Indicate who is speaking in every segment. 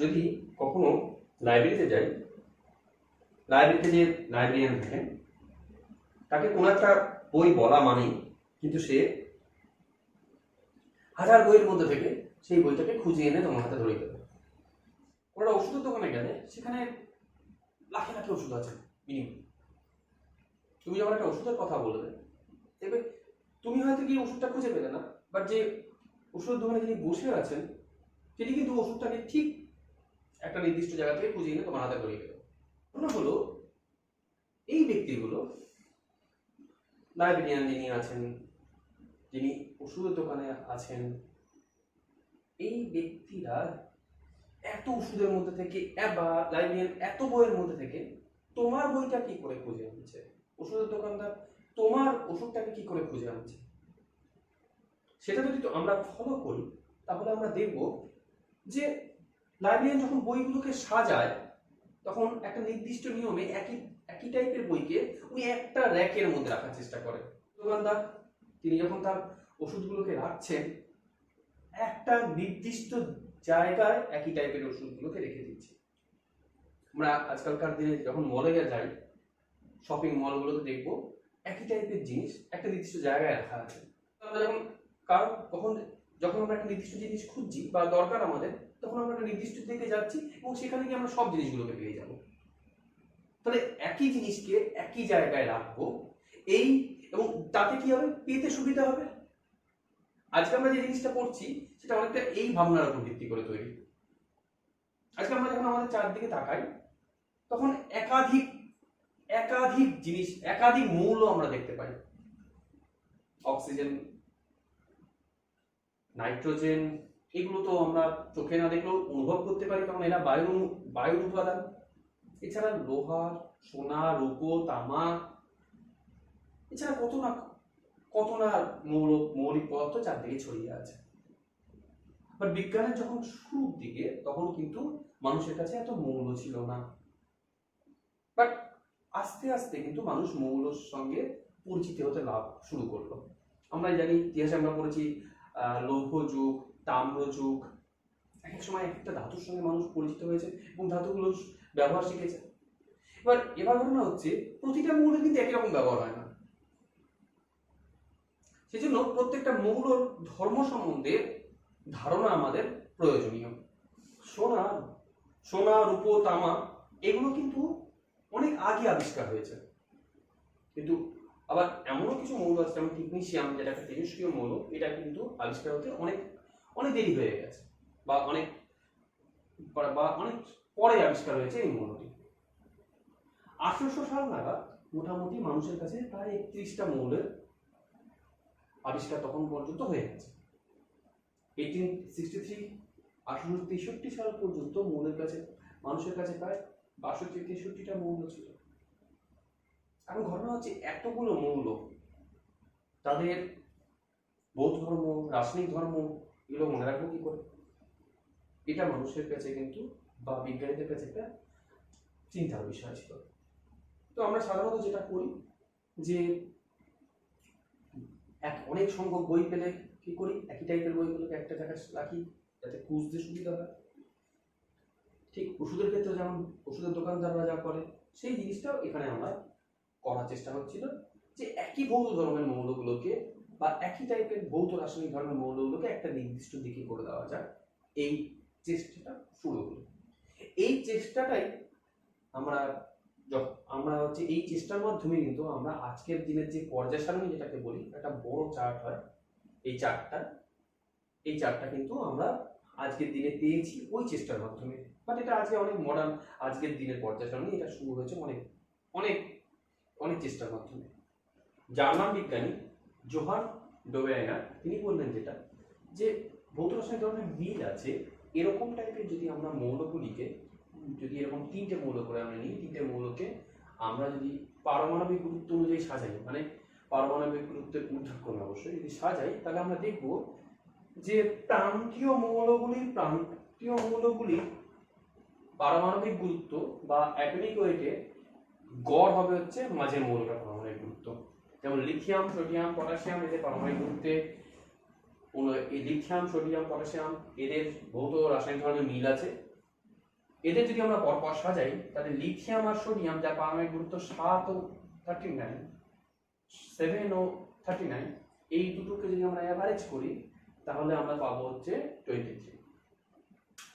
Speaker 1: যদি কখনো লাইব্রেরিতে যাই, লাইব্রেরিতে যে লাইব্রেরিয়ান থাকেন তাকে কোনো একটা বই বলা মানেই কিন্তু সে হাজার বইয়ের মধ্যে থেকে সেই বইটাকে খুঁজে এনে তোমার হাতে ধরিয়ে দেবে। কোনো ওষুধের দোকানে গেলে সেখানে লাখে লাখে ওষুধ আছে মিনিমাম। তুমি যখন একটা ওষুধের কথা বলবে দেখবে তুমি হয়তো গিয়ে ওষুধটা খুঁজে পেলে না, বাট যে ওষুধের দোকানে যিনি বসে আছেন তিনি কিন্তু ওষুধটাকে ঠিক একটা নির্দিষ্ট জায়গা থেকে খুঁজে এনে তোমার হাতে ধরিয়ে দেবে। ঘটনা হলো এই ব্যক্তিগুলো লাইব্রেরিয়ান যিনি আছেন, যিনি ওষুধের দোকানে আছেন, এই ব্যক্তিরা এত ওষুধের মধ্যে থেকে বা লাইব্রেরিয়ান এত বইয়ের মধ্যে থেকে তোমার বইটা কি করে খুঁজে আনছে, ওষুধের দোকানদার তোমার ওষুধটাকে কি করে খুঁজে আনছে, সেটা যদি আমরা ফলো করি তাহলে আমরা দেখব যে লাইব্রেরিয়ান যখন বইগুলোকে সাজায় তখন একটা নির্দিষ্ট নিয়মে একই টাইপের বইকে উনি একটা র্যাকের মধ্যে রাখার চেষ্টা করেন। দোকানদার তিনি যখন তার ওষুধগুলোকে রাখছেন একটা নির্দিষ্ট জায়গায় একই টাইপের ওষুধগুলোকে রেখে দিচ্ছে। আমরা আজকালকার দিনে যখন মলে যাই, শপিং মলগুলোতে দেখবো একই টাইপের জিনিস একটা নির্দিষ্ট জায়গায় রাখা আছে। আমরা যখন আমরা একটা নির্দিষ্ট জিনিস খুঁজছি বা দরকার আমাদের, তখন আমরা একটা নির্দিষ্ট দিকে যাচ্ছি এবং সেখানে গিয়ে আমরা সব জিনিসগুলোকে পেয়ে যাব। তাহলে একই জিনিসকে একই জায়গায় রাখবো এবং তাতে কি হবে, পেতে সুবিধা হবে। আজকে আমরা যে জিনিসটা করছি সেটা অনেকটা এই ভাবনার উপর ভিত্তি করে তৈরি। আজকে আমরা যখন আমাদের চারদিকে তাকাই তখন একাধিক জিনিস, একাধিক মৌল আমরা দেখতে পাই। অক্সিজেন, নাইট্রোজেন, এগুলো তো আমরা চোখে না দেখলেও অনুভব করতে পারি কারণ এরা বায়ুর উপাদান। এছাড়া লোহা, সোনা, রূপো, তামা, এছাড়া কত না মৌলিক পদার্থ চারদিকে ছড়িয়ে আছে। বাট বিজ্ঞানের যখন শুরুর দিকে তখন কিন্তু মানুষের কাছে এত মৌল ছিল না। বাট আস্তে আস্তে কিন্তু মানুষ মৌলের সঙ্গে পরিচিত হতে শুরু করলো। আমরা জানি ইতিহাসে আমরা পড়েছি লৌহ যুগ, তাম্র যুগ, এক এক সময় একটা ধাতুর সঙ্গে মানুষ পরিচিত হয়েছে এবং ধাতুগুলো ব্যবহার শিখেছে। এবার ঘটনা হচ্ছে প্রতিটা মৌলের কিন্তু একই রকম ব্যবহার হয় না। সেজন্য প্রত্যেকটা মৌলর ধর্ম সম্বন্ধে ধারণা আমাদের প্রয়োজনীয়। সোনা, রূপো, তামা এগুলো কিন্তু অনেক আগে আবিষ্কার হয়েছে, কিন্তু আবার এমনও কিছু মৌল আছে যেমন টিকনিশিয়াম, যেটা একটা তেজস্ক্রিয় মৌল, এটা কিন্তু আবিষ্কার হতে অনেক দেরি হয়ে গেছে বা অনেক পরে আবিষ্কার হয়েছে এই মৌলটি। 1800 সাল নাগাদ মোটামুটি মানুষের কাছে প্রায় 31টা মৌলের আবিষ্কার তখন পর্যন্ত হয়ে গেছে। 1863 সাল পর্যন্ত মানুষের কাছে প্রায় 62-63টা মৌল ছিল। এখন ঘটনা হচ্ছে এতগুলো মৌল, তাদের বৌদ্ধ ধর্ম, রাসায়নিক ধর্ম এগুলো মনে রাখবো কি করে? এটা মানুষের কাছে কিন্তু বা বিজ্ঞানীদের কাছে একটা চিন্তার বিষয় ছিল। তো আমরা সাধারণত যেটা করি যে অনেক সংখ্যক বই পেলে কি করি, একই টাইপের বইগুলোকে একটা জায়গায় রাখি যাতে খুঁজতে সুবিধা হয়। ঠিক ওষুধের ক্ষেত্রে যেমন ওষুধের দোকানদাররা যা করে সেই জিনিসটাও এখানে আমরা করার চেষ্টা হচ্ছিল যে একই ভৌত ধর্মের মৌলগুলোকে বা একই টাইপের ভৌত রাসায়নিক ধর্মের মৌলগুলোকে একটা নির্দিষ্ট দিকে করে দেওয়া যায়। এই চেষ্টাটা শুরু হলো। এই চেষ্টাটাই আমরা হচ্ছে এই চেষ্টার মাধ্যমে কিন্তু আমরা আজকের দিনের যে পর্যায় সারণী যেটাকে বলি, একটা বড় চার্ট হয়, এই চার্টটা কিন্তু আমরা আজকের দিনে পেয়েছি ওই চেষ্টার মাধ্যমে। বাট এটা আজকে অনেক মডার্ন, আজকের দিনের পর্যায় সারণী এটা শুরু হয়েছে অনেক চেষ্টার মাধ্যমে। জার্মান বিজ্ঞানী জোহান ডোবেয়ার তিনি বললেন যেটা যে ভৌত রাসায়নিক ধর্মের মিল আছে এরকম টাইপের যদি আমরা মৌলগুলিকে যদি এরকম 3টে মৌল করে আমরা নিই, 3টে মৌলকে আমরা যদি পারমাণবিক গুরুত্ব অনুযায়ী সাজাই, মানে পারমাণবিক গুরুত্বের ঊর্ধ্বক্রমে অবশ্যই যদি সাজাই, তাহলে আমরা দেখব যে প্রান্তীয় মৌলগুলি পারমাণবিক গুরুত্ব বা অ্যাটমিক ওয়েটে গড় হবে হচ্ছে মাঝের মৌলটা পারমাণবিক গুরুত্ব। যেমন লিথিয়াম, সোডিয়াম, পটাশিয়াম এদের পারমাণবিক গুরুত্বে এই লিথিয়াম, সোডিয়াম, পটাশিয়াম এদের ভৌত রাসায়নিক ধর্মের মিল আছে। এদের যদি আমরা পরপর সাজাই তাহলে লিথিয়াম আর সোডিয়াম, যার পারমাণবিক গুরুত্ব 7 ও 39, 7 ও 39, এই দুটোকে যদি আমরা অ্যাভারেজ করি তাহলে আমরা পাবো হচ্ছে 23।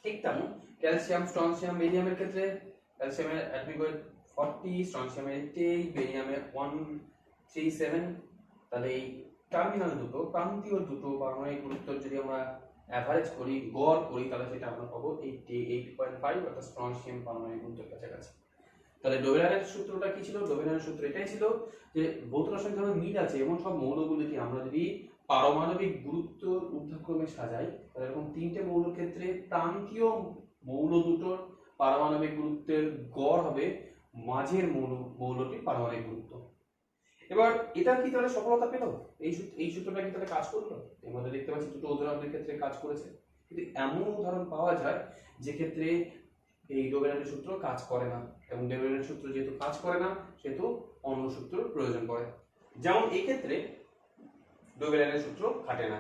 Speaker 1: ঠিক তেমন ক্যালসিয়াম, স্ট্রনসিয়াম, বেরিয়ামের ক্ষেত্রে ক্যালসিয়ামের অ্যাটমিক ওয়েট 40, স্ট্রনসিয়ামের 80, বেরিয়ামের 137। তাহলে এই টার্মিনাল দুটো, প্রান্তীয় দুটো পারমাণবিক গুরুত্ব যদি আমরা অ্যাভারেজ করি, গড় করি, তাহলে সেটা আমরা পাবো 88.5, অর্থাৎ স্ট্রনসিয়াম পারমাণবিক গুরুত্বের কাছাকাছি। তাহলে ডোবেরানের সূত্রটা কি ছিল? ডোবেরানের সূত্র এটাই ছিল যে ভৌত রাসায়নিক ধর্মে মিল আছে এমন সব মৌলগুলিকে আমরা যদি পারমাণবিক গুরুত্ব ঊর্ধ্বক্রমে সাজাই, তাহলে এরকম তিনটে মৌলের ক্ষেত্রে প্রান্তীয় মৌল দুটোর পারমাণবিক গুরুত্বের গড় হবে মাঝের মৌলটির পারমাণবিক গুরুত্ব। এবার এটা কি তাহলে সফলতা পেল? এই সূত্রটা কি তাহলে কাজ করলো? এর মধ্যে দেখতে পাচ্ছি দুটো উদাহরণের ক্ষেত্রে কাজ করেছে, কিন্তু এমন উদাহরণ পাওয়া যায় যে ক্ষেত্রে এই ডোবেরানের সূত্র কাজ করে না, এবং ডোবেরানের সূত্র যেহেতু কাজ করে না সেহেতু অন্য সূত্রের প্রয়োজন পড়ে। যেমন এই ক্ষেত্রে ডোবেরানের সূত্র খাটে না।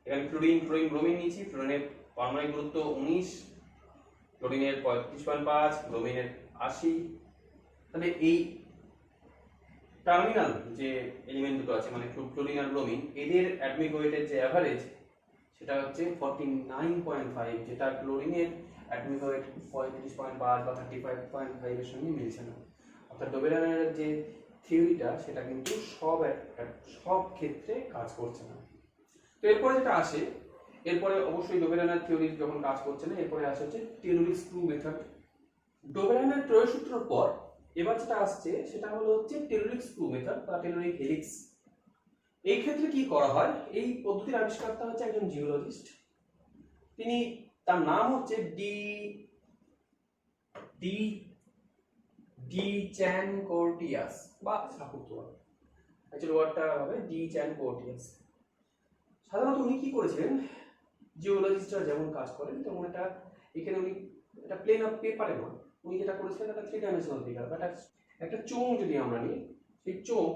Speaker 1: এখানে ক্লোরিন, ব্রোমিন নিয়েছি। ফ্লোরিনের পারমাণবিক গুরুত্ব 19, ক্লোরিনের 35.5, ব্রোমিনের 80। তাহলে এই টার্মিনাল যে এলিমেন্ট দুটো আছে মানে ক্লোরিন আর ব্রোমিন, এদের অ্যাটমিক ওয়েটের যে অ্যাভারেজ সেটা হচ্ছে 49.5, যেটা ক্লোরিনের অ্যাটমিক ওয়েট 35.5 বা 35.5 এর সঙ্গে মিলছে না। অর্থাৎ ডোবেরানের যে থিওরিটা সেটা কিন্তু সব ক্ষেত্রে কাজ করছে না। তো এরপরে যেটা আসে, এরপরে অবশ্যই ডোবেরানের থিওরি যখন কাজ করছে না, এরপরে আসে হচ্ছে টেলুরিক স্ক্রু মেথড। ডোবেরানের ত্রয় সূত্রের পর এবার যেটা আসছে সেটা হলো হচ্ছে টেলুরিক স্ক্রু মেথড বা টেলুরিক হেলিক্স। এই ক্ষেত্রে কি করা হয়? এই পদ্ধতির আবিষ্কর্তা হচ্ছে একজন জিওলজিস্ট। তিনি, তার নাম হচ্ছে ডি চ্যান কোর্টিয়াস বা সাকুতুয়া। অ্যাকচুয়ালি ওয়ার্ডটা হবে ডি চ্যান কোর্টিয়াস। সাধারণত উনি কি করেছিলেন, জিওলজিস্টরা যেমন কাজ করেন তেমন এখানে উনি এটা প্লেন অফ পেপারে নয়, উনি যেটা করেছিলেন একটা 3 ডাইমেনশনাল ফিগার বা একটা চোঙ যদি আমরা নিই, সেই চোঙ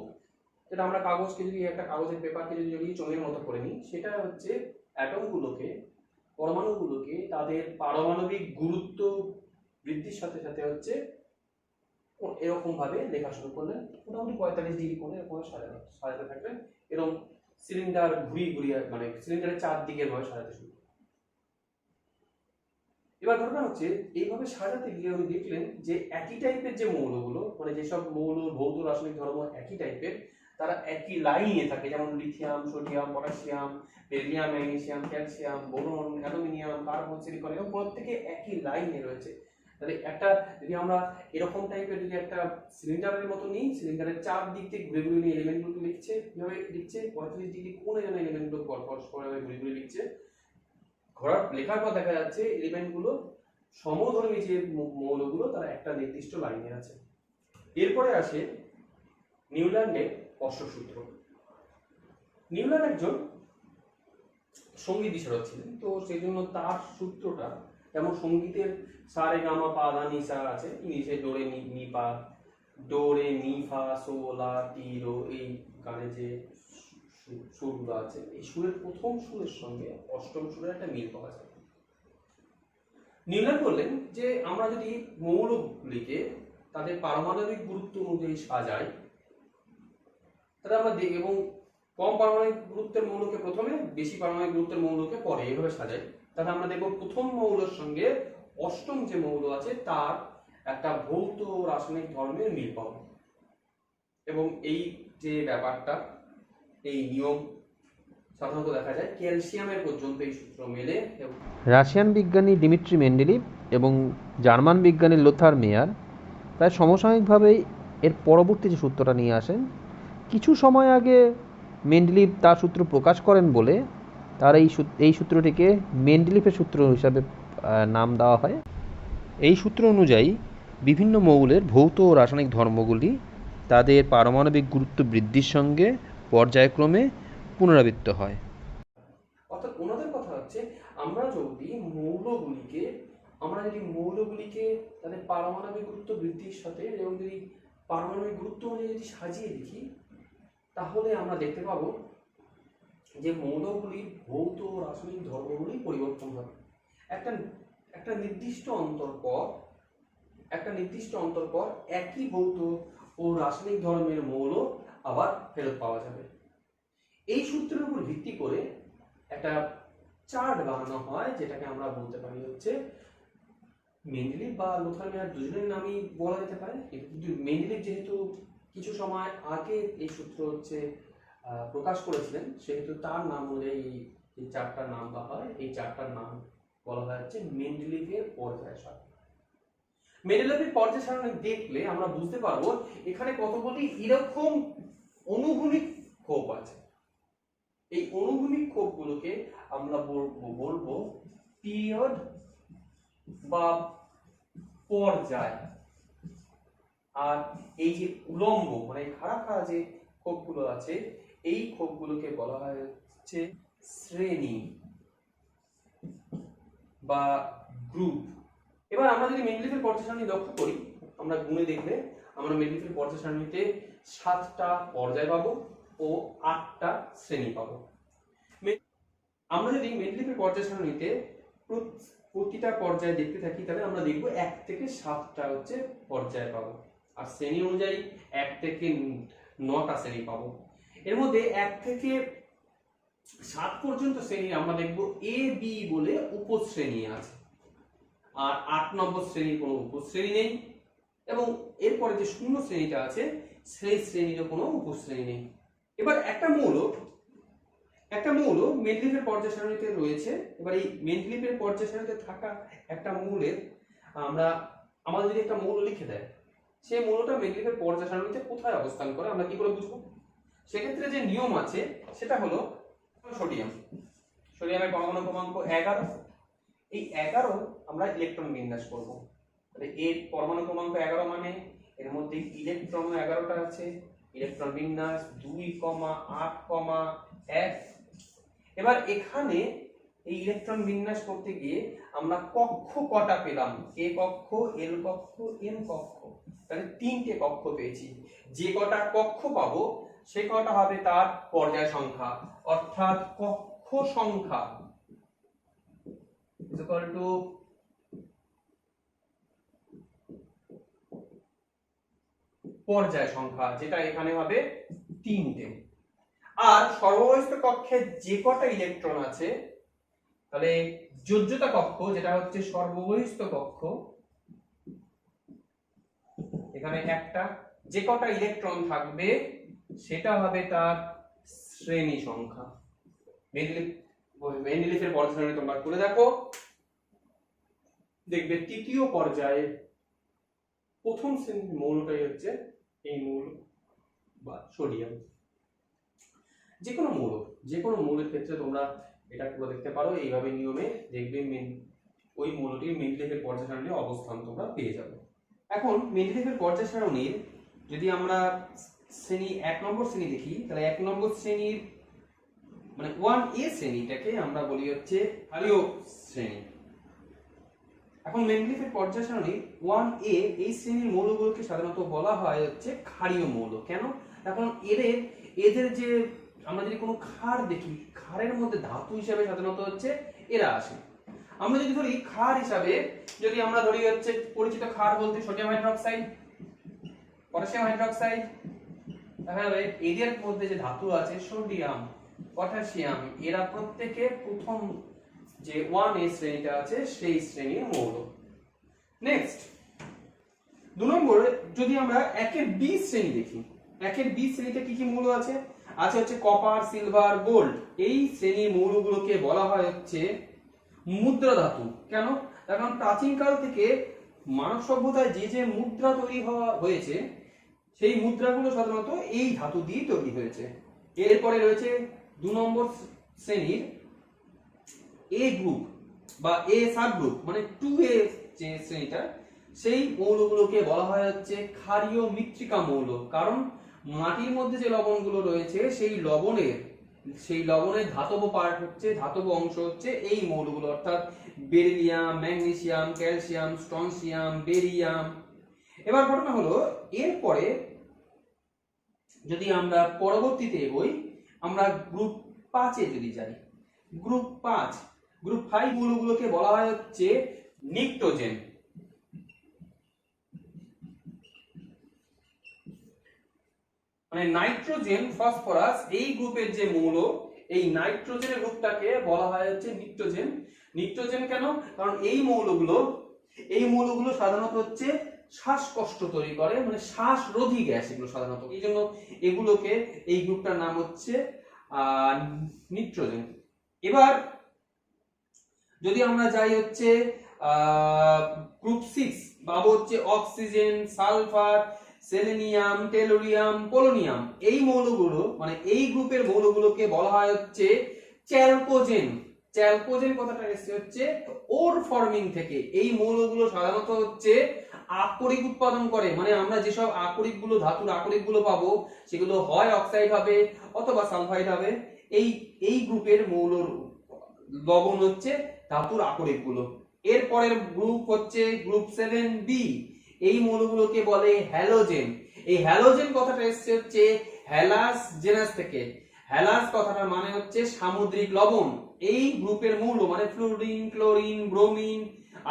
Speaker 1: যেটা আমরা কাগজকে যদি একটা কাগজের পেপারকে যদি চোঙের মতো করে নিই, সেটা হচ্ছে অ্যাটমগুলোকে, পরমাণুগুলোকে তাদের পারমাণবিক গুরুত্ব বৃদ্ধির সাথে সাথে হচ্ছে এরকম ভাবে লেখা শুরু করলেন। মোটামুটি 45 ডিগ্রি কোণে এরকম সাজাতে থাকলেন। এরকম সিলিন্ডার ঘুরিয়ে মানে সিলিন্ডারের চারদিকে ভাবে সাজাতে শুরু। এবার ঘটনা হচ্ছে এইভাবে সাজাতে গিয়ে উনি দেখলেন যে একই টাইপের যে মৌলগুলো, মানে যেসব মৌল ভৌত রাসায়নিক ধর্ম একই টাইপের, তারা একই লাইনে থাকে, যেমন lithium, sodium, potassium, beryllium, magnesium, calcium, boron, aluminium, carbon, silicon, এবং প্রত্যেকে একই লাইনে রয়েছে। তাহলে একটা যদি আমরা এরকম টাইপের যদি একটা সিলিন্ডারের মতো নিই, সিলিন্ডারের চার দিক থেকে ঘুরে ঘুরে নিয়ে এলিমেন্টগুলো লিখছে, কিভাবে লিখছে 45 ডিগ্রি কোণে যেন এলিমেন্টগুলো পরস্পর ঘুরে ঘুরে লিখছে। লেখার পর দেখা যাচ্ছে এলিমেন্টগুলো সমধর্মী যে মৌলগুলো তারা একটা নির্দিষ্ট লাইনে আছে। এরপরে আসে নিউল্যান্ডের অশ্বসূত্র। নিউল্যান্ড একজন সঙ্গীত বিশারদ ছিলেন, তো সেই জন্য তার সূত্রটা যেমন সঙ্গীতের সা রে গা মা পা ধা নি সা আছে, ইংলিশে ডো রে মি পা, ডো রে মি ফা সো লা টি রো, এই গানে যে সুরগুলো আছে, এই সুরের প্রথম সুরের সঙ্গে অষ্টম সুরের একটা মিল পাওয়া যায়। নিউল্যান্ড বললেন যে আমরা যদি মৌলগুলিকে তাদের পারমাণবিক গুরুত্ব অনুযায়ী সাজাই, তাহলে আমরা দেখি, এবং কম পারমাণবিক গুরুত্বের মৌলকে প্রথমে, বেশি পারমাণবিক গুরুত্বের মৌলকে পরে, এইভাবে সাজাই, তাহলে আমরা দেখব প্রথম মৌলের সঙ্গে অষ্টম যে মৌল আছে তার একটা ভৌত রাসায়নিক ধর্মের মিল পাবো। এবং এই যে ব্যাপারটা, এই নিয়ম সাধারণত দেখা যায় ক্যালসিয়ামের পর্যন্ত এই সূত্র মেলে।
Speaker 2: রাশিয়ান বিজ্ঞানী ডিমিট্রি মেন্ডেলিভ এবং জার্মান বিজ্ঞানী লোথার মেয়ার প্রায় সমসাময়িকভাবেই এর পরবর্তী যে সূত্রটা নিয়ে আসেন। কিছু সময় আগে মেন্ডেলিভ তার সূত্র প্রকাশ করেন বলে তার এই সূত্রটিকে মেন্ডেলিভের সূত্র হিসাবে নাম দেওয়া হয়। এই সূত্র অনুযায়ী বিভিন্ন মৌলের ভৌত ও রাসায়নিক ধর্মগুলি তাদের পারমাণবিক গুরুত্ব বৃদ্ধির সঙ্গে পর্যায়ক্রমে পুনরাবৃত্ত হয়।
Speaker 1: অর্থাৎ ওনাদের কথা হচ্ছে আমরা যদি মৌলগুলিকে তাদের পারমাণবিক গুরুত্ব বৃদ্ধির সাথে এবং যদি পারমাণবিক গুরুত্ব অনুযায়ী যদি সাজিয়ে লিখি, তাহলে আমরা দেখতে পাবো যে মৌলগুলির ভৌত রাসায়নিক ধর্মগুলি পরিবর্তন হবে। একটা নির্দিষ্ট অন্তর পর একটা নির্দিষ্ট অন্তর পর একই ভৌত ও রাসায়নিক ধর্মের মৌল আবার ফেরত পাওয়া যাবে। এই সূত্রের উপর ভিত্তি করে একটা চার্ট বানানো হয়, যেটাকে আমরা বলতে পারি হচ্ছে মেন্ডেলিভ বা লোথার মেয়ার দুজনের নামই বলা যেতে পারে, কিন্তু মেন্ডেলিভ যেহেতু কিছু সময় আগে এই সূত্র হচ্ছে প্রকাশ করেছিলেন, সেহেতু তার নাম অনুযায়ী এই চারটার নাম দেওয়া হয়। এই চারটার নাম বলা হয় হচ্ছে মেন্ডেলিভের পর্যায় সারণী। মেন্ডেলিভের পর্যায় সারণী দেখলে আমরা বুঝতে পারবো এখানে কতগুলি এরকম অনুভূমিক ক্ষোভ আছে। এই অনুভূমিক ক্ষোভগুলোকে আমরা বলবো পিরিয়ড বা পর্যায়। আর এই যে উলম্ব মানে খাড়া খাড়া যে ক্ষোভগুলো আছে, এই ক্ষোভগুলোকে বলা হয় হচ্ছে শ্রেণী বা গ্রুপ। এবার আমরা যদি মেন্ডেলিভের পর্যায় সারণী লক্ষ্য করি, আমরা গুণে দেখলে আমরা মেন্ডেলিভের পর্যায় সারণীতে 7টা পর্যায় পাবো ও 8টা শ্রেণী পাবো। আমরা যদি মেন্ডেলিভের পর্যায় সারণীতে প্রতিটা পর্যায়ে দেখতে থাকি, তাহলে আমরা দেখবো 1 থেকে 7টা হচ্ছে পর্যায় পাবো, আর শ্রেণী অনুযায়ী 1 থেকে 9টা শ্রেণী পাবো। এর মধ্যে 1 থেকে 7 পর্যন্ত শ্রেণী আমরা দেখবো এ বি বলে উপশ্রেণী আছে, আর 8 নম্বর শ্রেণীর কোনো উপশ্রেণী নেই, এবং এরপরে যে 0 শ্রেণীটা আছে সেই শ্রেণীরও কোনো উপশ্রেণী নেই। এবার একটা মৌল মেন্ডেলিভের পর্যায় সারণীতে রয়েছে। এবার এই মেন্ডেলিভের পর্যায় সারণীতে থাকা একটা মৌলের আমাদের যদি একটা মৌল লিখে দেয়, সেই মৌলটা মেন্ডেলিভের পর্যায় সারণীতে কোথায় অবস্থান করে আমরা কি করে বুঝবো? সেক্ষেত্রে যে নিয়ম আছে সেটা হলো সোডিয়ামের পরমাণু ক্রমাঙ্ক 11। এই 11 আমরা ইলেকট্রন বিন্যাস করব। তাহলে এর পরমাণু ক্রমাঙ্ক 11 মানে এর মধ্যে ইলেকট্রন 11টা আছে। ইলেকট্রন বিন্যাস 2,8,1। এবার এখানে এই ইলেকট্রন বিন্যাস করতে গিয়ে আমরা কক্ষ কটা পেলাম? কে কক্ষ, এল কক্ষ, এম কক্ষ। তাহলে 3টে কক্ষ পেয়েছি। যে কটা কক্ষ পাবো সে কটা হবে তার পর্যায় সংখ্যা, অর্থাৎ কক্ষ সংখ্যা is equal to পর্যায় সংখ্যা, যেটা এখানে হবে 3টে। আর সর্ববহিষ্ঠ কক্ষে যে কটা ইলেকট্রন আছে, তাহলে যোজ্যতা কক্ষ যেটা হচ্ছে সর্ববহিষ্ঠ কক্ষ, এখানে একটা, যে কটা ইলেকট্রন থাকবে সেটা হবে তার শ্রেণী সংখ্যা। মেন্ডেলিভের পর্যায় সারণী তোমরা করে দেখো, দেখবে তৃতীয় পর্যায়ে প্রথম শ্রেণীর মৌলটাই হচ্ছে এই মৌল বা সোডিয়াম। যে কোনো মৌলের ক্ষেত্রে তোমরা এটা করে দেখতে পারো, এইভাবে নিয়মে দেখবে ওই মৌলটির মেন্ডেলিভের পর্যায় সারণীর অবস্থান তোমরা পেয়ে যাবে। এখন মেন্ডেলিভের পর্যায় সারণীর যদি আমরা শ্রেণী 1 নম্বর শ্রেণী দেখি, তাহলে 1 নম্বর শ্রেণীর মানে 1A শ্রেণীটাকে আমরা বলি হচ্ছে ক্ষারীয় শ্রেণী। এখন মেন্ডেলিভের পর্যায় সারণী 1A এই শ্রেণীর মৌলগুলোকে সাধারণত বলা হয় হচ্ছে ক্ষারীয় মৌল। কেন? এখন এদের যে আমরা যদি কোনো ক্ষার দেখি, ক্ষারের মধ্যে ধাতু হিসাবে সাধারণত হচ্ছে এরা আসে। আমরা যদি ধরি ক্ষার হিসাবে, যদি আমরা ধরি হচ্ছে পরিচিত ক্ষার বলতে সোডিয়াম হাইড্রোক্সাইড, পটাশিয়াম হাইড্রোক্সাইড, দেখা যাবে এদের মধ্যে যে ধাতু আছে সোডিয়াম, পটাশিয়াম, এরা প্রত্যেকে প্রথম যে 1A শ্রেণীটা আছে সেই শ্রেণীর মৌল। নেক্সট 2 নম্বরে যদি আমরা 1এর B শ্রেণী দেখি, 1এর B শ্রেণীতে কি কি মৌল আছে? আছে হচ্ছে কপার, সিলভার, গোল্ড। এই শ্রেণীর মৌলগুলোকে বলা হয় হচ্ছে মুদ্রা ধাতু। কেন? কারণ প্রাচীনকাল থেকে মানব সভ্যতায় যে মুদ্রা তৈরি হয়েছে সেই মুদ্রাগুলো সাধারণত এই ধাতু দিয়ে তৈরি হয়েছে। এরপরে রয়েছে 2 নম্বর শ্রেণীর এ গ্রুপ বা এ সাব গ্রুপ, মানে 2A যে শ্রেণীটা, সেই মৌলগুলোকে বলা হয় হচ্ছে ক্ষারীয় মৃত্তিকা মৌল। কারণ মাটির মধ্যে যে লবণগুলো রয়েছে সেই লবণের ধাতব পার্ট হচ্ছে, ধাতব অংশ হচ্ছে এই মৌলগুলো, অর্থাৎ beryllium, magnesium, calcium, strontium, barium. এবার ঘটনা হলো এরপরে যদি আমরা পরবর্তীতে এগোই, আমরা গ্রুপ 5-এ যদি যাই, গ্রুপ 5 মৌলগুলোকে বলা হয় হচ্ছে নিকটোজেন। মানে নাইট্রোজেন ফসফরাস এই গ্রুপের যে মৌল, এই নাইট্রোজেনের গ্রুপটাকে বলা হয় হচ্ছে নিট্রোজেন। নিট্রোজেন কেন? কারণ এই মৌলগুলো সাধারণত হচ্ছে শ্বাসকষ্ট তৈরি করে, মানে শ্বাসরোধী গ্যাস এগুলো সাধারণত, এই জন্য এগুলোকে, এই গ্রুপটার নাম হচ্ছে নিট্রোজেন। এবার যদি আমরা যাই হচ্ছে গ্রুপ 6, পাবো হচ্ছে oxygen, sulphur, selenium, tellurium, polonium. এই মৌলগুলো মানে এই গ্রুপের মৌলগুলোকে বলা হয় হচ্ছে চ্যালকোজেন। চ্যালকোজেন কথাটা এসেছে হচ্ছে ওর ফর্মিং থেকে। এই মৌলগুলো সাধারণত হচ্ছে আকরিক উৎপাদন করে, মানে আমরা যেসব আকরিক গুলো, ধাতুর আকরিক গুলো পাবো সেগুলো হয় অক্সাইড হবে অথবা সালফাইড হবে। এই গ্রুপের মৌলর লবণ হচ্ছে ধাতুর আকরিক গুলো। এরপরের গ্রুপ হচ্ছে গ্রুপ 7b। এই মৌলগুলোকে বলে হ্যালোজেন। এই হ্যালোজেন কথাটা এসেছে হচ্ছে হ্যালাস জেনাস থেকে। হ্যালাস কথাটার মানে হচ্ছে সামুদ্রিক লবণ। এই গ্রুপের মৌল মানে ফ্লোরিন, ক্লোরিন, ব্রোমিন,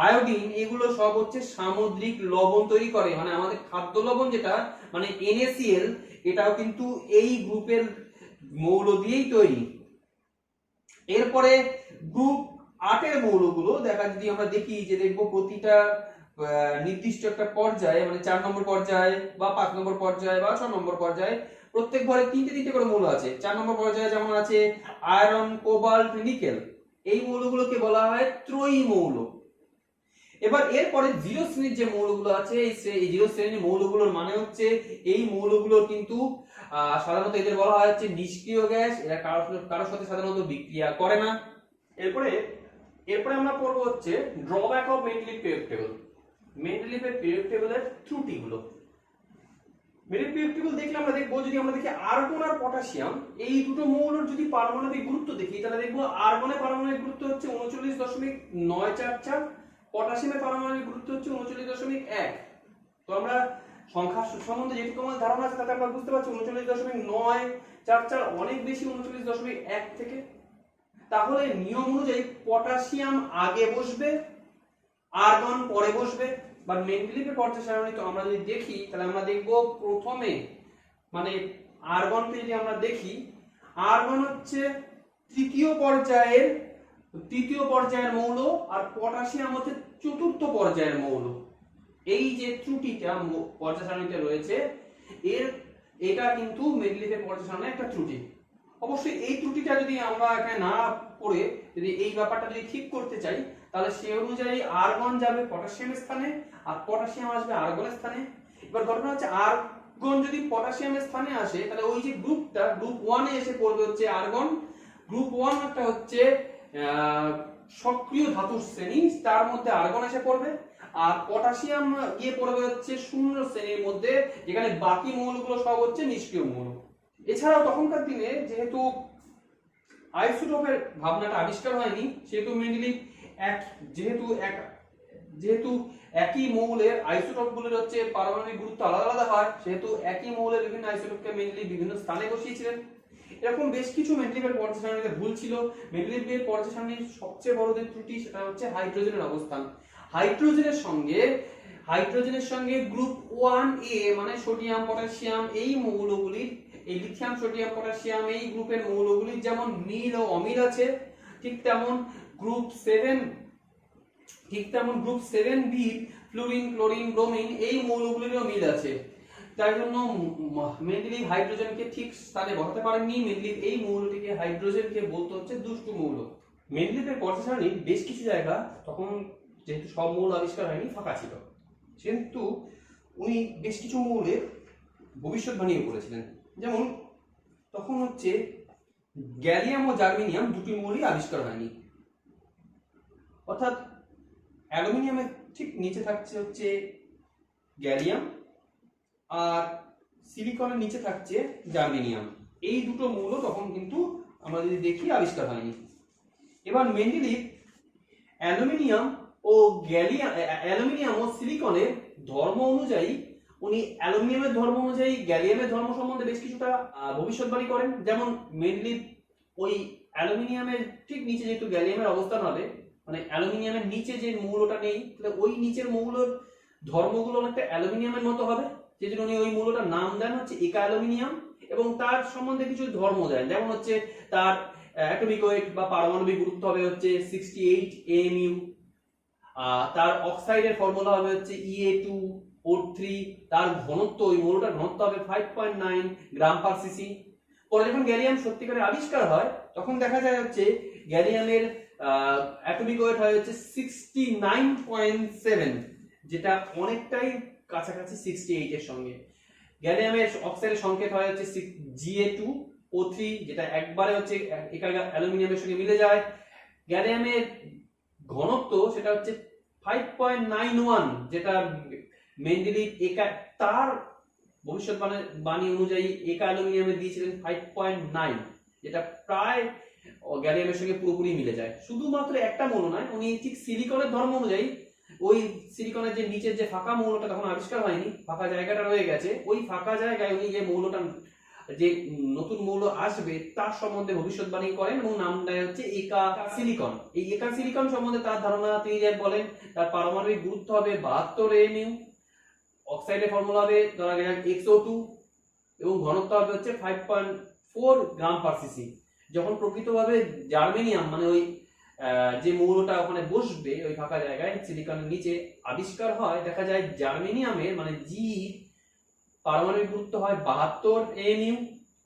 Speaker 1: আয়োডিন, এগুলো সব হচ্ছে সামুদ্রিক লবণ তৈরি করে। মানে আমাদের খাদ্য লবণ যেটা মানে NaCl, এটাও কিন্তু এই গ্রুপের মৌল দিয়েই তৈরি। এরপরে গ্রুপ 8 এর মৌলগুলো যদি আমরা দেখি, যে দেখবো প্রতিটা নির্দিষ্ট একটা পর্যায়ে, মানে 4 নম্বর পর্যায়ে বা 5 নম্বর পর্যায়ে বা 6 নম্বর পর্যায়ে প্রত্যেক ঘরে তিনটে করে মৌল আছে। 4 নম্বর পর্যায়ে যেমন আছে আয়রন, কোবাল্ট, নিকেল। এই মৌলগুলোকে বলা হয় ত্রয়ী মৌল। এবার এরপরে 0 শ্রেণীর যে মৌলগুলো আছে, এই 0 শ্রেণীর মৌলগুলোর মানে হচ্ছে এই মৌলগুলো কিন্তু সাধারণত এদের বলা হয় হচ্ছে নিষ্ক্রিয় গ্যাস। এরা কারোর সাথে সাধারণত বিক্রিয়া করে না। এরপরে আমরা পড়বো হচ্ছে drawback of Mendeleev period table. মেন্ডেলিভের পিরিয়ড টেবলের ত্রুটিগুলো। মেন্ডেলিভ পিরিয়ড টেবল দেখলে আমরা দেখবো, যদি আমরা দেখি আর্গন আর পটাশিয়াম, এই দুটো মৌলের যদি পারমাণবিক গুরুত্ব দেখি, তাহলে দেখবো আর্গনের পারমাণবিক গুরুত্ব হচ্ছে 39.944, পটাশিয়ামের পারমাণবিক গুরুত্ব হচ্ছে 39.1। তো আমরা সংখ্যা সম্বন্ধে যেটুকু আমাদের ধারণা আছে তাতে আমরা বুঝতে পারছি 39.944 অনেক বেশি 39.1 থেকে। তাহলে নিয়ম অনুযায়ী পটাশিয়াম আগে বসবে, আর্গন পরে বসবে। বা মেন্ডেলিভের পর্যায় সারণী তো আমরা যদি দেখি, তাহলে আমরা দেখব প্রথমে মানে আর্গনকে যদি আমরা দেখি, আর্গন হচ্ছে তৃতীয় পর্যায়ের মৌল, আর পটাশিয়াম হচ্ছে চতুর্থ পর্যায়ের মৌল। এই যে ত্রুটিটা পর্যায় সারণীতে রয়েছে, এটা কিন্তু মেন্ডেলিভের পর্যায় সারণীর একটা ত্রুটি। অবশ্যই এই ত্রুটিটা যদি আমরা এখানে না পড়ে যদি এই ব্যাপারটা যদি ঠিক করতে চাই, তাহলে সে অনুযায়ী আর্গন যাবে পটাশিয়ামের স্থানে আর পটাশিয়াম আসবে আর্গনের স্থানে। এবার ঘটনা হচ্ছে আর্গন যদি পটাশিয়ামের স্থানে আসে, তাহলে ওই যে গ্রুপটা গ্রুপ 1 এ এসে পড়বে হচ্ছে আর্গন। গ্রুপ 1 একটা হচ্ছে সক্রিয় ধাতুর শ্রেণী, তার মধ্যে আর্গন এসে পড়বে। আর পটাশিয়াম গিয়ে পড়বে হচ্ছে শূন্য শ্রেণীর মধ্যে, যেখানে বাকি মৌলগুলো সব হচ্ছে নিষ্ক্রিয় মৌল। এছাড়াও তখনকার দিনে যেহেতু আইসোটোপের ভাবনাটা আবিষ্কার হয়নি, সেহেতু মেন্ডেলিভ যেহেতু একই মৌলের আইসোটোপগুলোর হচ্ছে পারমাণবিক গুরুত্ব আলাদা আলাদা হয়, সেহেতু একই মৌলের বিভিন্ন আইসোটোপকে মেন্ডেলিভ বিভিন্ন স্থানে বসিয়েছিলেন। এরকম বেশ কিছু মেন্ডেলিভের পর্যায় সারণীতে ভুল ছিল। মেন্ডেলিভের পর্যায় সারণীর সবচেয়ে বড় যে ত্রুটি, সেটা হচ্ছে হাইড্রোজেনের অবস্থান। হাইড্রোজেনের সঙ্গে গ্রুপ 1A মানে সোডিয়াম, পটাশিয়াম, এই মৌলগুলির, এই লিথিয়াম, সোডিয়াম, পটাশিয়াম, এই গ্রুপের মৌলগুলির যেমন মিল ও অমিল আছে, ঠিক তেমন group 7B fluorine, chlorine, bromine, এই মৌলগুলিরও মিল আছে। তাই জন্য মেন্ডেলিভ হাইড্রোজেনকে ঠিক স্থানে বসাতে পারেননি। মেন্ডেলিভ এই মৌলটিকে, হাইড্রোজেনকে বলতে হচ্ছে দুষ্টু মৌল। মেন্ডেলিভের পর্যায় সারণীর বেশ কিছু জায়গা তখন যেহেতু সব মৌল আবিষ্কার হয়নি, ফাঁকা ছিল, কিন্তু উনি বেশ কিছু মৌলের ভবিষ্যৎবাণীও করেছিলেন। যেমন তখন হচ্ছে গ্যালিয়াম ও জার্মেনিয়াম দুটি মৌলই আবিষ্কার হয়নি, অর্থাৎ অ্যালুমিনিয়ামের ঠিক নিচে থাকছে হচ্ছে গ্যালিয়াম আর সিলিকনের নিচে থাকছে জার্মেনিয়াম। এই দুটো মৌল তখন কিন্তু আমরা যদি দেখি আবিষ্কার হয়নি। এবার মেন্ডেলিভ অ্যালুমিনিয়াম ও সিলিকনের ধর্ম অনুযায়ী, উনি অ্যালুমিনিয়ামের ধর্ম অনুযায়ী গ্যালিয়ামের ধর্ম সম্বন্ধে বেশ কিছুটা ভবিষ্যৎবাণী করেন। যেমন মেন্ডেলিভ ওই অ্যালুমিনিয়ামের ঠিক নিচে যেহেতু গ্যালিয়ামের অবস্থান হবে, মানে অ্যালুমিনিয়ামের নিচে যে মৌলটা নেই, তাহলে ওই নিচের মৌলের ধর্মগুলো অনেকটা অ্যালুমিনিয়ামের মতো হবে, যেজন্য উনি ওই মৌলটার নাম দেন হচ্ছে একা অ্যালুমিনিয়াম। এবং তার সম্বন্ধে কিছু ধর্ম দেন, যেমন হচ্ছে তার অ্যাটমিক ওয়েট বা পারমাণবিক গুরুত্ব হবে হচ্ছে 68 AMU, তার অক্সাইডের ফর্মুলা হবে হচ্ছে EA2O3, তার ঘনত্ব, ওই মৌলটার ঘনত্ব হবে 5.9 গ্রাম পার সিসি। পরে যখন গ্যালিয়াম সত্যিকারে আবিষ্কার হয় তখন দেখা যায় হচ্ছে গ্যালিয়ামের অ্যাটমিক ওয়েট হয় হচ্ছে 69.7, যেটা অনেকটাই কাছাকাছি 68 এর সঙ্গে। গ্যালিয়ামের অক্সাইডের সংকেত হয় হচ্ছে Ga2O3, যেটা একবারে হচ্ছে একার অ্যালুমিনিয়ামের সঙ্গে মিলে যায়। গ্যালিয়ামের ঘনত্ব সেটা হচ্ছে 5.91, যেটা মেন্ডেলিভ তার ভবিষ্যৎবাণী অনুযায়ী একা অ্যালুমিনিয়ামে দিয়েছিলেন 5.9, যেটা প্রায় গ্যালিয়ামের সঙ্গে পুরোপুরি মিলে যায়। শুধুমাত্র একটা মৌল নয়, উনি ঠিক সিলিকনের ধর্ম অনুযায়ী ওই সিলিকনের যে নিচের যে ফাঁকা মৌলটা তখন আবিষ্কার হয়নি, ফাঁকা জায়গাটা রয়ে গেছে, ওই ফাঁকা জায়গায় উনি যে মৌলটা, যে নতুন মৌল আসবে তার সম্বন্ধে ভবিষ্যৎবাণী করেন এবং নাম দেয় হচ্ছে একা সিলিকন। এই একা সিলিকন সম্বন্ধে তার ধারণা তিনি যে বলেন, তার পারমাণবিক গুরুত্ব হবে 72 AMU, অক্সাইডের ফর্মুলা হবে ধরা গেল XO2 এবং ঘনত্ব হবে হচ্ছে 5.4 গ্রাম পার সিসি। যখন প্রকৃতভাবে জার্মেনিয়াম মানে ওই যে মৌলটা ওখানে বসবে ওই ফাঁকা জায়গায় সিলিকনের নিচে আবিষ্কার হয়, দেখা যায় জার্মেনিয়ামের মানে জি পারমাণবিক গুরুত্ব হয় 72 AMU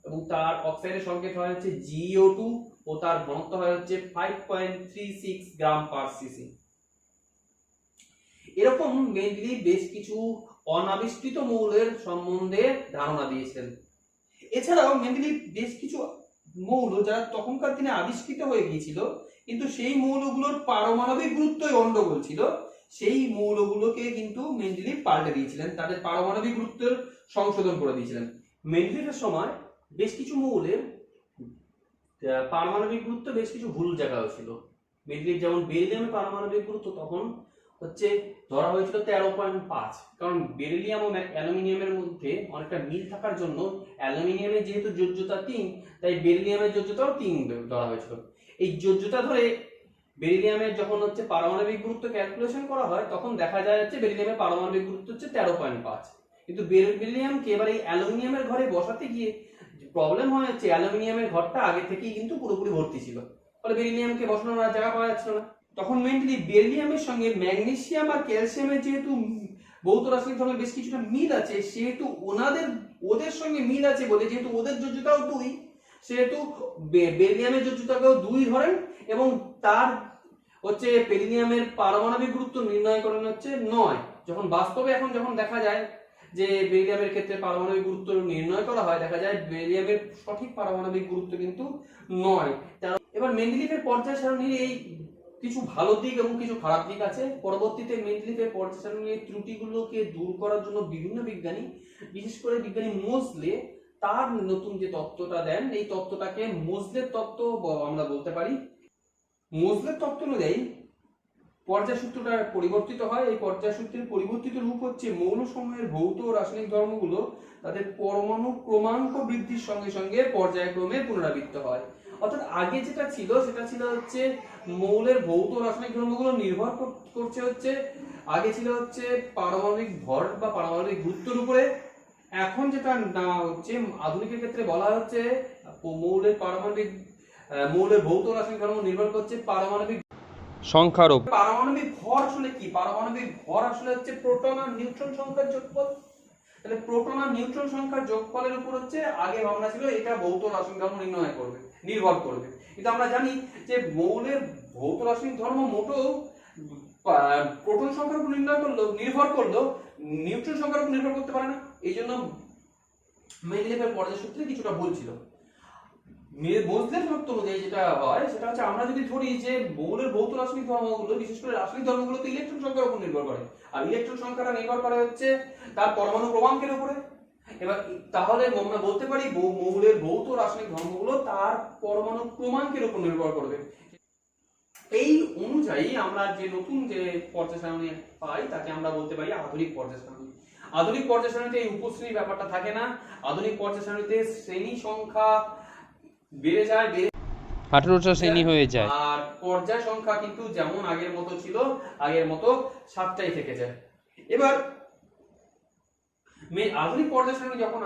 Speaker 1: এবং তার অক্সাইডের সংকেত হয় হচ্ছে GO2 ও তার ঘনত্ব হয় হচ্ছে 5.36 গ্রাম পার সিসি। এরকম মেনলি বেশ কিছু অনাবিষ্কৃত মৌলের সম্বন্ধে ধারণা দিয়েছেন। এছাড়াও মেনলি বেশ কিছু মৌল যারা তখনকার দিনে আবিষ্কৃত হয়ে গিয়েছিল কিন্তু সেই মৌলগুলোর পারমাণবিক গুরুত্বই গন্ডগোল ছিল, সেই মৌলগুলোকে কিন্তু মেন্ডেলিভ পাল্টে দিয়েছিলেন, তাদের পারমাণবিক গুরুত্বের সংশোধন করে দিয়েছিলেন। মেন্ডেলিভের সময় বেশ কিছু মৌলের পারমাণবিক গুরুত্ব বেশ কিছু ভুল জায়গাও ছিল। মেন্ডেলিভ যেমন বেরিলিয়ামের পারমাণবিক গুরুত্ব তখন হচ্ছে ধরা হয়েছিল 13.5, কারণ বেরিলিয়াম ও অ্যালুমিনিয়ামের মধ্যে অনেকটা মিল থাকার জন্য অ্যালুমিনিয়ামের যেহেতু যোজ্যতা 3, তাই বেরিলিয়ামের যোজ্যতাও 3 ধরা হয়েছিল। এই যোজ্যতা ধরে বেরিলিয়ামের যখন হচ্ছে পারমাণবিক গুরুত্ব ক্যালকুলেশন করা হয় তখন দেখা যায় হচ্ছে বেরিলিয়ামের পারমাণবিক গুরুত্ব হচ্ছে 13.5, কিন্তু বেরিলিয়ামকে এবার এই অ্যালুমিনিয়ামের ঘরে বসাতে গিয়ে প্রবলেম হয় হচ্ছে অ্যালুমিনিয়ামের ঘরটা আগে থেকেই কিন্তু পুরোপুরি ভর্তি ছিল, ফলে বেরিলিয়ামকে বসানোর আর জায়গা পাওয়া যাচ্ছিল না। তখন মেইনলি বেরিলিয়ামের সঙ্গে ম্যাগনেসিয়াম আর ক্যালসিয়ামের যেহেতু ভৌত রাসায়নিক ধর্মে বেশ কিছুটা মিল আছে, সেহেতু ওদের সঙ্গে মিল আছে বলে যেহেতু ওদের যোজ্যতাও 2, সেহেতু বেরিলিয়ামের যোজ্যতাকেও 2 ধরেন এবং তার হচ্ছে বেরিলিয়ামের পারমাণবিক গুরুত্ব নির্ণয় করেন হচ্ছে 9। যখন বাস্তবে এখন যখন দেখা যায় যে বেরিলিয়ামের ক্ষেত্রে পারমাণবিক গুরুত্ব নির্ণয় করা হয়, দেখা যায় বেরিলিয়ামের সঠিক পারমাণবিক গুরুত্ব কিন্তু 9। এবার মেন্ডেলিভের পর্যায় সারণীর এই কিছু ভালো দিক এবং কিছু খারাপ দিক আছে। পরবর্তীতে মেন্ডেলিভের পর্যায় সারণীর ত্রুটিগুলোকে দূর করার জন্য বিভিন্ন বিজ্ঞানী, বিশেষ করে বিজ্ঞানী মোজলে তার নতুন যে তত্ত্বটা দেন, এই তত্ত্বটাকে মোজলের তত্ত্ব আমরা বলতে পারি। মোজলের তত্ত্ব অনুযায়ী পর্যায় সূত্রটা পরিবর্তিত হয়। এই পর্যায় সূত্রের পরিবর্তিত রূপ হচ্ছে মৌলসমূহের ভৌত ও রাসায়নিক ধর্মগুলো তাদের পরমাণু ক্রমাঙ্ক বৃদ্ধির সঙ্গে সঙ্গে পর্যায়ক্রমে পুনরাবৃত্ত হয়। অর্থাৎ আগে যেটা ছিল সেটা ছিল হচ্ছে মৌলের ভৌত রাসায়নিক ধর্মগুলো নির্ভর করছে হচ্ছে আগে ছিল হচ্ছে পারমাণবিক ভর বা পারমাণবিক গুরুত্বের উপরে, এখন যেটা না হচ্ছে আধুনিকের ক্ষেত্রে বলা হচ্ছে মৌলের ভৌত রাসায়নিক ধর্ম নির্ভর করছে পারমাণবিক
Speaker 2: সংখ্যার উপর।
Speaker 1: পারমাণবিক ভর আসলে কি? পারমাণবিক ভর আসলে হচ্ছে প্রোটন আর নিউট্রন সংখ্যার যোগফল। তাহলে প্রোটন আর নিউট্রন সংখ্যার যোগফলের উপর হচ্ছে আগে ভাবনা ছিল এটা ভৌত রাসায়নিক ধর্ম নির্ভর করবে, কিন্তু আমরা জানি যে মৌলের ভৌত রাসায়নিক ধর্ম মোটেও প্রোটন সংখ্যার উপর নির্ভর করলো, নিউট্রন সংখ্যার উপর নির্ভর করতে পারে না। এই জন্য মেন্ডেলিভের পর্যায় সূত্রে কিছুটা ভুল ছিল। মোজলের তত্ত্ব অনুযায়ী যেটা হয় সেটা হচ্ছে আমরা যদি ধরি যে মৌলের ভৌত রাসায়নিক ধর্মগুলো, বিশেষ করে রাসায়নিক ধর্মগুলো তো ইলেকট্রন সংখ্যার উপর নির্ভর করে, আর ইলেকট্রন সংখ্যাটা নির্ভর করে হচ্ছে তার পরমাণু ক্রমাঙ্কের উপরে। এবার তাহলে আমরা বলতে পারি মৌলের ভৌত রাসায়নিক ধর্মগুলো তার পরমাণু ক্রমাঙ্কের উপর নির্ভর করবে। এই অনুযায়ী আমরা যে নতুন যে পর্যায় সারণী পাই তাকে আমরা বলতে পারি আধুনিক পর্যায় সারণী। আধুনিক পর্যায় সারণীতে এই উপশ্রেণী ব্যাপারটা থাকে না। আধুনিক পর্যায় সারণীতে শ্রেণী সংখ্যা বেড়ে যায়,
Speaker 2: 18টা শ্রেণী হয়ে যায়,
Speaker 1: আর পর্যায় সংখ্যা কিন্তু যেমন আগের মতো ছিল আগের মতো 7টাই থেকে যায়। এবার আধুনিক পর্যায় সারণী যখন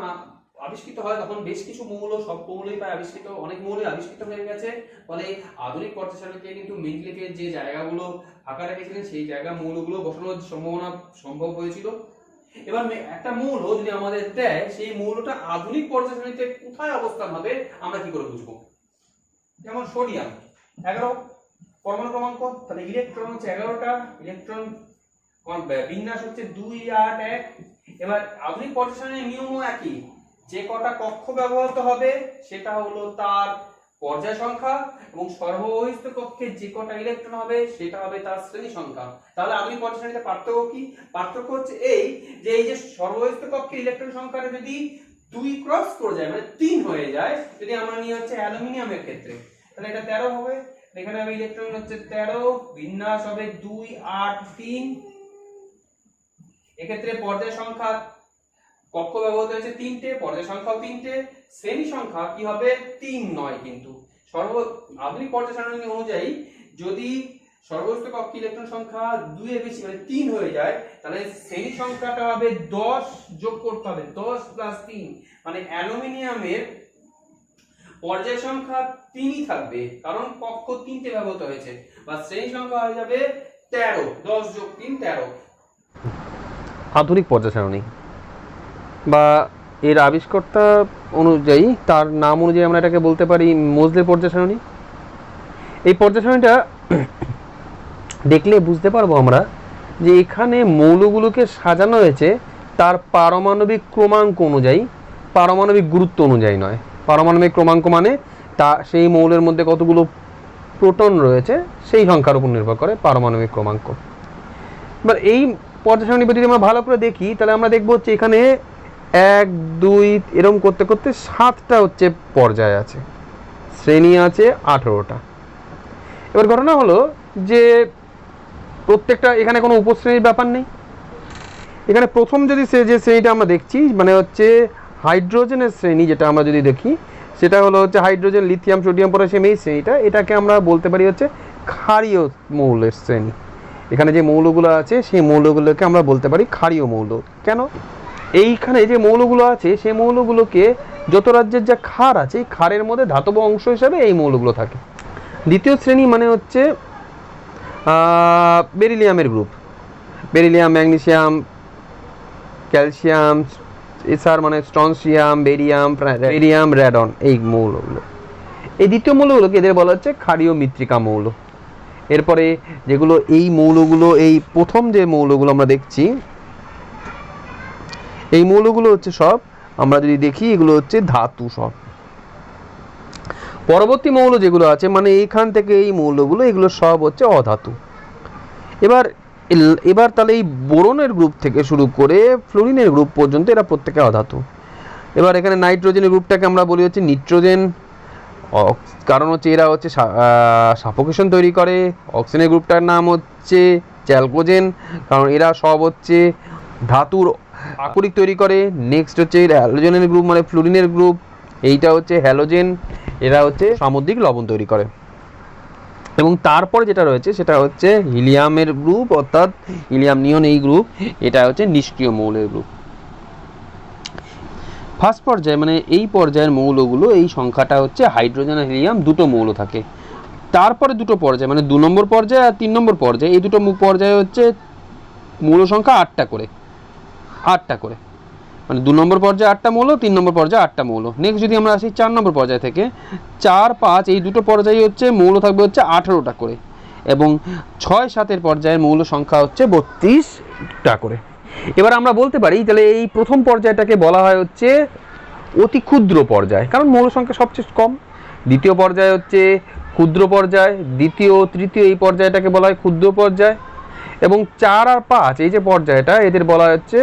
Speaker 1: আবিষ্কৃত হয় তখন বেশ কিছু মৌল, সব মৌলই প্রায় আবিষ্কৃত, অনেক মৌলই আবিষ্কৃত হয়ে গেছে। ফলে আধুনিক পর্যায় সারণীতে কিন্তু মেন্ডেলিকে যে জায়গাগুলো ফাঁকা রেখেছিলেন সেই জায়গা মৌলগুলো বসানোর সম্ভাবনা সম্ভব হয়েছিল। এবার একটা মৌল যদি আমাদের দেয়, সেই মৌলটা আধুনিক পর্যায় সারণীতে কোথায় অবস্থান হবে আমরা কি করে বুঝবো? যেমন সোডিয়াম 11 পরমাণু ক্রমাঙ্ক, তাহলে ইলেকট্রন হচ্ছে 11টা, ইলেকট্রন বিন্যাস হচ্ছে 2 8 1। এবার আধুনিক পর্যায় সারণীর নিয়মও একই, যে কটা কক্ষ ব্যবহৃত হবে সেটা হলো তার পর্যায় সংখ্যা, এবং সর্ববহিস্থ কক্ষে যে কটা ইলেকট্রন হবে সেটা হবে তার শ্রেণী সংখ্যা। তাহলে আধুনিক পর্যায় সারণীতে পার্থক্য কি? পার্থক্য হচ্ছে এই যে এই যে সর্ববহিস্থ কক্ষে ইলেকট্রন সংখ্যাটা যদি 2 ক্রস করে যায় মানে 3 হয়ে যায়, যদি আমরা নিয়ে হচ্ছে অ্যালুমিনিয়ামের ক্ষেত্রে, তাহলে এটা 13 হবে। এখানে হবে ইলেকট্রন হচ্ছে 13, বিন্যাস হবে 2 8 3। এক্ষেত্রে পর্যায় সংখ্যা কক্ষ ব্যবহৃত হয়েছে 3টে, পর্যায় সংখ্যাও 3টে, শ্রেণী সংখ্যা কি হবে 3 নয়। কিন্তু আধুনিক পর্যায় সারণী অনুযায়ী যদি সর্বস্থ কক্ষে ইলেকট্রন সংখ্যা 2 এর বেশি মানে 3 হয়ে যায়, তাহলে শ্রেণী সংখ্যাটা হবে 10 যোগ করতে হবে, 10 প্লাস 3, মানে অ্যালুমিনিয়ামের পর্যায় সংখ্যা 3ই থাকবে কারণ কক্ষ 3টে ব্যবহৃত হয়েছে, বা শ্রেণী সংখ্যা হয়ে যাবে 13, 10 যোগ 3 13।
Speaker 2: আধুনিক পর্যায় সারণী বা এর আবিষ্কর্তা অনুযায়ী, তার নাম অনুযায়ী আমরা এটাকে বলতে পারি মোজলে পর্যায় সারণী। এই পর্যায় সারণীটা দেখলে বুঝতে পারবো আমরা যে এখানে মৌলগুলোকে সাজানো হয়েছে তার পারমাণবিক ক্রমাঙ্ক অনুযায়ী, পারমাণবিক গুরুত্ব অনুযায়ী নয়। পারমাণবিক ক্রমাঙ্ক মানে তা সেই মৌলের মধ্যে কতগুলো প্রোটন রয়েছে সেই সংখ্যার উপর নির্ভর করে পারমাণবিক ক্রমাঙ্ক। এবার এই পর্যায় সারণী যদি আমরা ভালো করে দেখি, তাহলে আমরা দেখবো হচ্ছে এখানে 1 2 এরকম করতে করতে 7টা হচ্ছে পর্যায় আছে, শ্রেণী আছে 18টা। এবার ঘটনা হলো যে প্রত্যেকটা এখানে কোনো উপশ্রেণীর ব্যাপার নেই। এখানে প্রথম যদি যে শ্রেণীটা আমরা দেখছি মানে হচ্ছে হাইড্রোজেনের শ্রেণী, যেটা আমরা যদি দেখি সেটা হলো হচ্ছে হাইড্রোজেন, লিথিয়াম, সোডিয়াম, পটাশিয়াম, এই শ্রেণীটা, এটাকে আমরা বলতে পারি হচ্ছে ক্ষারীয় মৌলের শ্রেণী। এখানে যে মৌলগুলো আছে সেই মৌলগুলোকে আমরা বলতে পারি ক্ষারীয় মৌল। কেন? এইখানে যে মৌলগুলো আছে সেই মৌলগুলোকে যত রাজ্যের যা ক্ষার আছে, এই ক্ষারের মধ্যে ধাতব অংশ হিসাবে এই মৌলগুলো থাকে। দ্বিতীয় শ্রেণী মানে হচ্ছে বেরিলিয়ামের গ্রুপ, বেরিলিয়াম, ম্যাগনেসিয়াম, ক্যালসিয়াম, এছাড়া মানে স্ট্রনসিয়াম, বেরিয়াম, র্যাডন, এই মৌলগুলো। এই দ্বিতীয় মৌলগুলোকে এদের বলা হচ্ছে ক্ষারীয় মৃত্তিকা মৌল। এরপরে যেগুলো এই মৌলগুলো, এই প্রথম যে মৌলগুলো আমরা দেখছি, এই মৌলগুলো হচ্ছে সব আমরা যদি দেখি এগুলো হচ্ছে ধাতু সব। পরবর্তী মৌল যেগুলো আছে মানে এইখান থেকে এই মৌলগুলো, এগুলো সব হচ্ছে অধাতু। এবার তাহলে এই বোরনের গ্রুপ থেকে শুরু করে ফ্লোরিনের গ্রুপ পর্যন্ত এরা প্রত্যেকে অধাতু। এবার এখানে নাইট্রোজেনের গ্রুপটাকে আমরা বলি হচ্ছে নিট্রোজেন, কারণ হচ্ছে এরা হচ্ছে সাফোকেশন তৈরি করে। অক্সিজেনের গ্রুপটার নাম হচ্ছে চ্যালকোজেন, কারণ এরা সব হচ্ছে ধাতুর আকরিক তৈরি করে। নেক্সট হচ্ছে হ্যালোজেনের গ্রুপ মানে ফ্লোরিনের গ্রুপ, এইটা হচ্ছে হ্যালোজেন, এরা হচ্ছে সামুদ্রিক লবণ তৈরি করে। এবং তারপরে যেটা রয়েছে সেটা হচ্ছে হিলিয়ামের গ্রুপ, অর্থাৎ হিলিয়াম নিয়ন এই গ্রুপ, এটা হচ্ছে নিষ্ক্রিয় মৌলের গ্রুপ। ফার্স্ট পর্যায়ে মানে এই পর্যায়ের মৌলগুলো, এই সংখ্যাটা হচ্ছে হাইড্রোজেন আর হিলিয়াম, দুটো মৌল থাকে। তারপরে দুটো পর্যায়ে মানে 2 নম্বর পর্যায়ে আর 3 নম্বর পর্যায়ে, এই দুটো পর্যায়ে হচ্ছে মৌল সংখ্যা 8টা করে, 8টা করে, মানে 2 নম্বর পর্যায়ে 8টা মৌল, 3 নম্বর পর্যায়ে 8টা মৌল। নেক্সট যদি আমরা আসি 4 নম্বর পর্যায় থেকে, 4 5 এই দুটো পর্যায়ে হচ্ছে মৌল থাকবে হচ্ছে 18টা করে, এবং 6 7 পর্যায়ের মৌল সংখ্যা হচ্ছে 32টা করে। এবার আমরা বলতে পারি তাহলে এই প্রথম পর্যায়টাকে বলা হয় হচ্ছে অতি ক্ষুদ্র পর্যায়, কারণ মৌল সংখ্যা সবচেয়ে কম। দ্বিতীয় পর্যায় হচ্ছে ক্ষুদ্র পর্যায়, দ্বিতীয় তৃতীয় এই পর্যায়টাকে বলা হয় ক্ষুদ্র পর্যায়, এবং 4 আর 5 এই যে পর্যায়টা এদের বলা হচ্ছে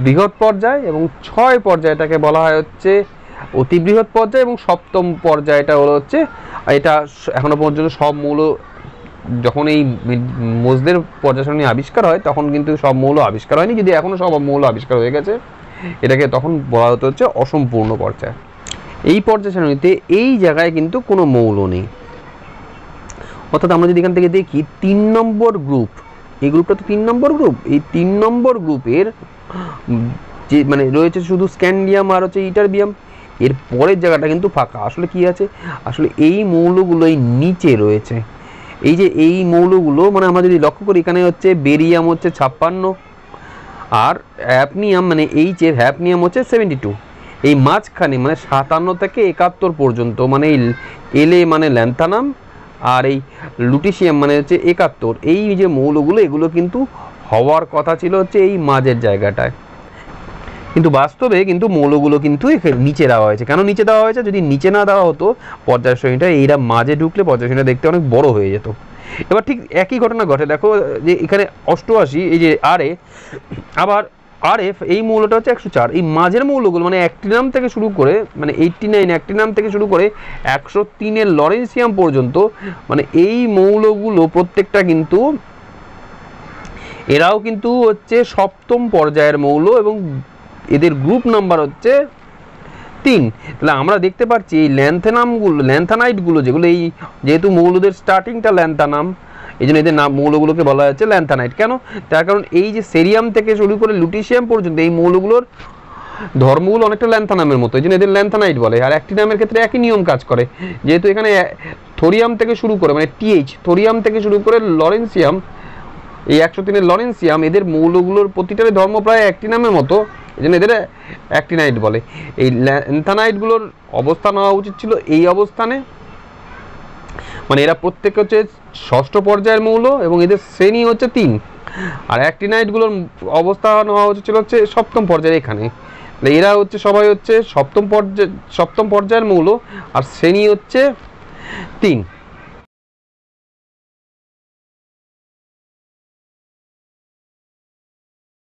Speaker 2: বৃহৎ পর্যায়, এবং 6 পর্যায়টাকে বলা হয় হচ্ছে অতি বৃহৎ পর্যায়, এবং সপ্তম পর্যায়টা হলো হচ্ছে, এটা এখনো পর্যন্ত সব মৌল, যখন এই মোজলের পর্যায় সারণী আবিষ্কার হয় তখন কিন্তু সব মৌল আবিষ্কার হয়নি, যদি এখনো সব মৌল আবিষ্কার হয়ে গেছে, এটাকে তখন বলা হতো হচ্ছে অসম্পূর্ণ পর্যায়। এই পর্যায় সারণীতে এই জায়গায় কিন্তু কোনো মৌল নেই। অর্থাৎ আমরা যদি এখান থেকে দেখি 3 নম্বর গ্রুপ, এই গ্রুপটা তো 3 নম্বর গ্রুপ, এই 3 নম্বর গ্রুপের যে মানে রয়েছে শুধু স্ক্যান্ডিয়াম আর হচ্ছে ইটারবিয়াম, এর পরের জায়গাটা কিন্তু ফাঁকা। আসলে কি আছে, আসলে এই মৌলগুলো এই নিচে রয়েছে। এই যে এই মৌলগুলো মানে আমরা যদি লক্ষ্য করি, এখানে হচ্ছে বেরিয়াম হচ্ছে 56 আর হ্যাপনিয়াম মানে এইচ এর হ্যাপনিয়াম হচ্ছে 72। এই মাঝখানে মানে 57 থেকে 71 পর্যন্ত মানে এই এলএ মানে ল্যান্থানাম আর এই লুটিসিয়াম মানে হচ্ছে 71, এই যে মৌলগুলো এগুলো কিন্তু হওয়ার কথা ছিল হচ্ছে এই মাঝের জায়গাটায়, কিন্তু বাস্তবে কিন্তু মৌলগুলো কিন্তু নিচে দেওয়া হয়েছে। কেন নিচে দেওয়া হয়েছে, যদি নিচে না দেওয়া হতো পর্যায় শ্রেণীটা, এইরা মাঝে ঢুকলে পর্যায় শ্রেণীটা দেখতে অনেক বড় হয়ে যেত। এবার ঠিক একই ঘটনা ঘটে, দেখো যে এখানে 88 এই যে আরএ, আবার আরএফ এই মৌলটা হচ্ছে 104। এই মাঝের মৌলগুলো মানে অ্যাক্টিনাম থেকে শুরু করে মানে 89 অ্যাক্টিনাম থেকে শুরু করে 103 এর লরেন্সিয়াম পর্যন্ত, মানে এই মৌলগুলো প্রত্যেকটা কিন্তু এরাও কিন্তু হচ্ছে সপ্তম পর্যায়ের মৌল এবং এদের গ্রুপ নাম্বার হচ্ছে 3। তাহলে আমরা দেখতে পাচ্ছি এই ল্যান্থানাইটগুলো যেগুলো, এই যেহেতু মৌলদের স্টার্টিংটা ল্যান্থানাম, এই জন্য এদের নাম মৌলগুলোকে বলা হচ্ছে ল্যান্থানাইট। কেন, তার কারণ এই যে সেরিয়াম থেকে শুরু করে লুটিসিয়াম পর্যন্ত এই মৌলগুলোর ধর্মগুলো অনেকটা ল্যান্থানামের মতো, এই জন্য এদের ল্যান্থানাইট বলে। আর অ্যাক্টিনামের ক্ষেত্রে একই নিয়ম কাজ করে, যেহেতু এখানে থোরিয়াম থেকে শুরু করে মানে টিএইচ, থোরিয়াম থেকে শুরু করে লরেন্সিয়াম, এই 103 লরেন্সিয়াম, এদের মৌলগুলোর প্রতিটারই ধর্ম প্রায় অ্যাক্টিনামের মতো, এই জন্য এদের অ্যাক্টিনাইট বলে। এই ল্যান্থানাইটগুলোর অবস্থান হওয়া উচিত ছিল এই অবস্থানে, মানে এরা প্রত্যেক হচ্ছে ষষ্ঠ পর্যায়ের মৌল এবং এদের শ্রেণী হচ্ছে 3। আর অ্যাক্টিনাইটগুলোর অবস্থান হওয়া উচিত ছিল হচ্ছে সপ্তম পর্যায়ে এখানে। এরা হচ্ছে সবাই হচ্ছে সপ্তম পর্যায়ের মৌল আর শ্রেণী হচ্ছে 3।